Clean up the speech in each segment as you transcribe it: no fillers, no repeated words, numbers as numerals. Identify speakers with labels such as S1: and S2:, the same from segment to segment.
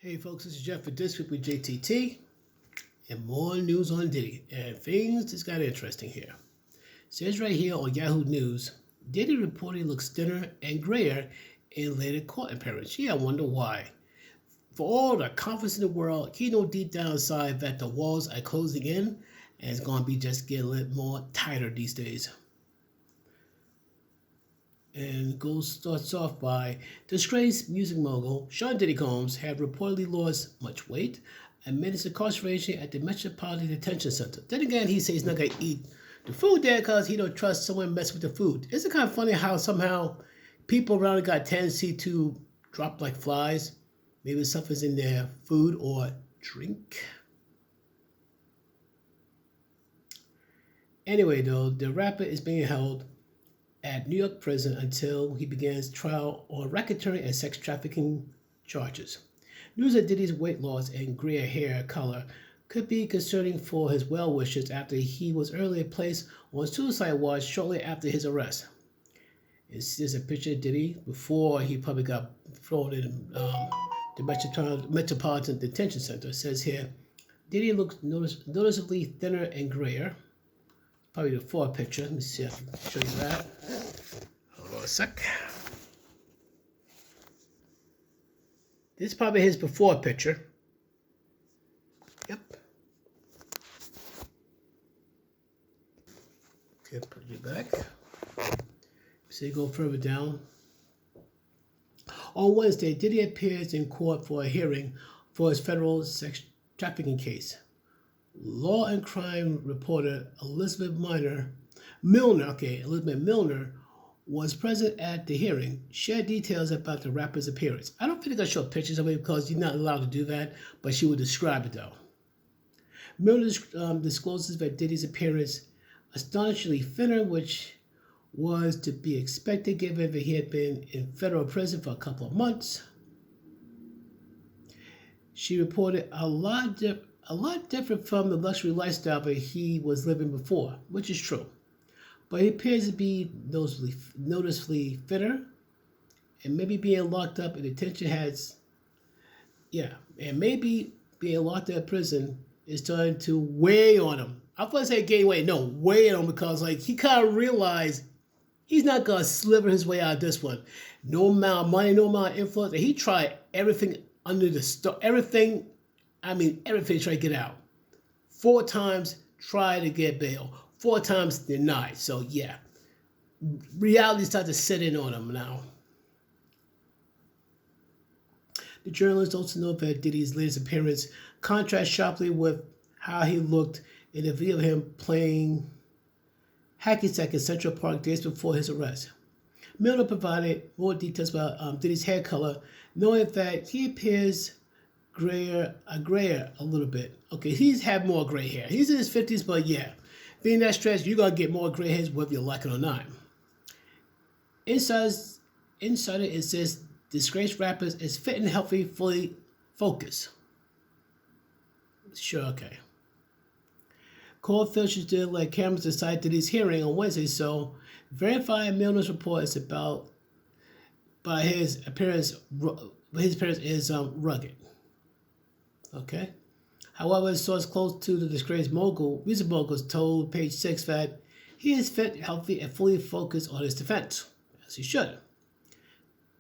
S1: Hey folks, this is Jeff for This Week with JTT, and more news on Diddy. And things just got interesting here. Says right here on Yahoo News, Diddy reportedly looks thinner and grayer in later court appearance. Yeah, I wonder why. For all the confidence in the world, he knows deep down inside that the walls are closing in, and it's going to be just getting a little more tighter these days. And starts off by disgraced music mogul Sean Diddy Combs had reportedly lost much weight amid his incarceration at the Metropolitan Detention Center. Then again, he says he's not going to eat the food there because he don't trust someone mess with the food. Isn't it kind of funny how somehow people around got a tendency to drop like flies? Maybe something's in their food or drink. Anyway, though, the rapper is being held at New York prison until he begins trial on racketeering and sex trafficking charges. News that Diddy's weight loss and gray hair color could be concerning for his well-wishers after he was earlier placed on suicide watch shortly after his arrest. There's a picture of Diddy before he probably got thrown in the Metropolitan Detention Center. It says here, Diddy looks noticeably thinner and grayer. Probably the fourth picture. Let me see if I can show you that. Hold on a sec. This is probably his before picture. Yep. Okay, put you back. So you go further down. On Wednesday, Diddy appears in court for a hearing for his federal sex trafficking case. Law and crime reporter Elizabeth Milner was present at the hearing, shared details about the rapper's appearance. I don't think they're going to show pictures of it because you're not allowed to do that, but she would describe it though. Milner discloses that Diddy's appearance astonishingly thinner, which was to be expected given that he had been in federal prison for a couple of months. She reported a lot different from the luxury lifestyle that he was living before, which is true. But he appears to be noticeably thinner, and maybe being locked up in detention and maybe being locked up in prison is starting to weigh on him. I was going to say gain weight, no, weigh on him because he kind of realized he's not going to sliver his way out of this one. No amount of money, no amount of influence. And he tried everything under the stars, everything to try to get out. 4 times tried to get bail. 4 times denied. So yeah, reality started to set in on him now. The journalist also noted that Diddy's latest appearance contrasts sharply with how he looked in the video of him playing hacky sack in Central Park days before his arrest. Milner provided more details about Diddy's hair color, knowing that he appears grayer a little bit. Okay, he's had more gray hair. He's in his 50s, but yeah, being that stretch, you're gonna get more gray hairs whether you like it or not. Insider, it says disgraced rappers is fit and healthy, fully focused. Sure, okay. Court officials did let cameras decide Diddy's hearing on Wednesday, so verifying Milner's report is by his appearance. His appearance is rugged. Okay. However, a source close to the disgraced music mogul told Page 6 that he is fit, healthy, and fully focused on his defense, as he should.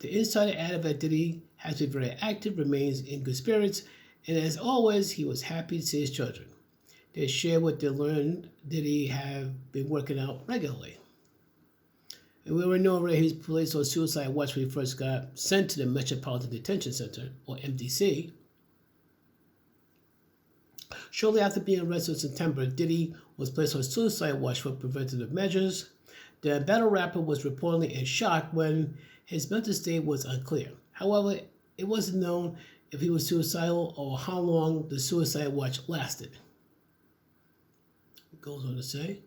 S1: The insider added that Diddy has been very active, remains in good spirits, and as always, he was happy to see his children. They shared what they learned Diddy have been working out regularly. And we were known that he was placed on suicide watch when he first got sent to the Metropolitan Detention Center, or MDC. Shortly after being arrested in September, Diddy was placed on suicide watch for preventative measures. The battle rapper was reportedly in shock when his mental state was unclear. However, it wasn't known if he was suicidal or how long the suicide watch lasted. It goes on to say,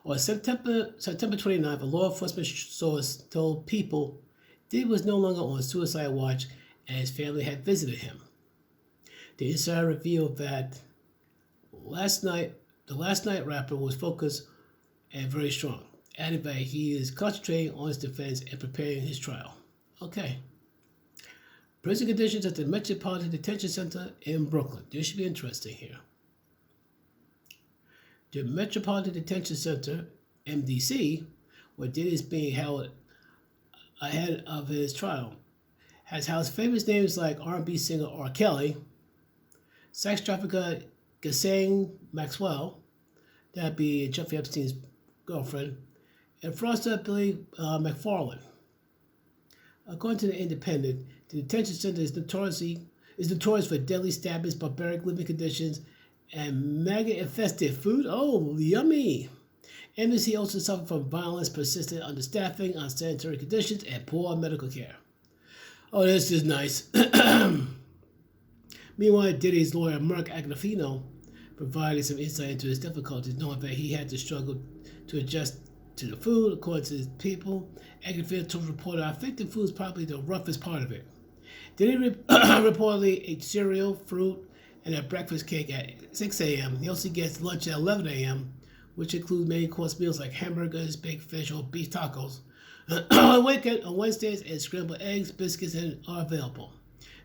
S1: on September 29th, a law enforcement source told People Diddy was no longer on suicide watch and his family had visited him. The insider revealed that the last night rapper was focused and very strong, adding that he is concentrating on his defense and preparing his trial. Okay. Prison conditions at the Metropolitan Detention Center in Brooklyn. This should be interesting here. The Metropolitan Detention Center, MDC, where Diddy is being held ahead of his trial, has housed famous names like R&B singer R. Kelly, sex trafficker Ghislaine Maxwell, that'd be Jeffrey Epstein's girlfriend, and fraudster Billy McFarland. According to the Independent, the detention center is notorious for deadly stabbings, barbaric living conditions, and maggot-infested food. Oh, yummy! MDC also suffered from violence, persistent understaffing, unsanitary conditions, and poor medical care. Oh, this is nice. Meanwhile, Diddy's lawyer, Mark Agnifino, provided some insight into his difficulties, knowing that he had to struggle to adjust to the food. According to his people, Agnifino told the reporter, "I think the food is probably the roughest part of it." Diddy reportedly ate cereal, fruit, and a breakfast cake at 6 a.m. He also gets lunch at 11 a.m., which includes main course meals like hamburgers, baked fish, or beef tacos. On Wednesdays, and scrambled eggs, biscuits, are available.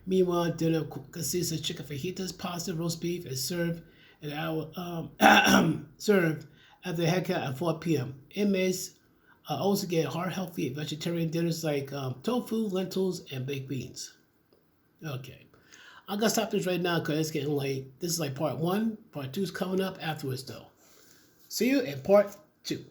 S1: Meanwhile, dinner consists of chicken fajitas, pasta, roast beef, and served served at the haircut at 4 p.m. Inmates also get heart-healthy vegetarian dinners like tofu, lentils, and baked beans. Okay. I'm going to stop this right now because it's getting late. This is like part 1. Part 2 is coming up afterwards, though. See you in part 2.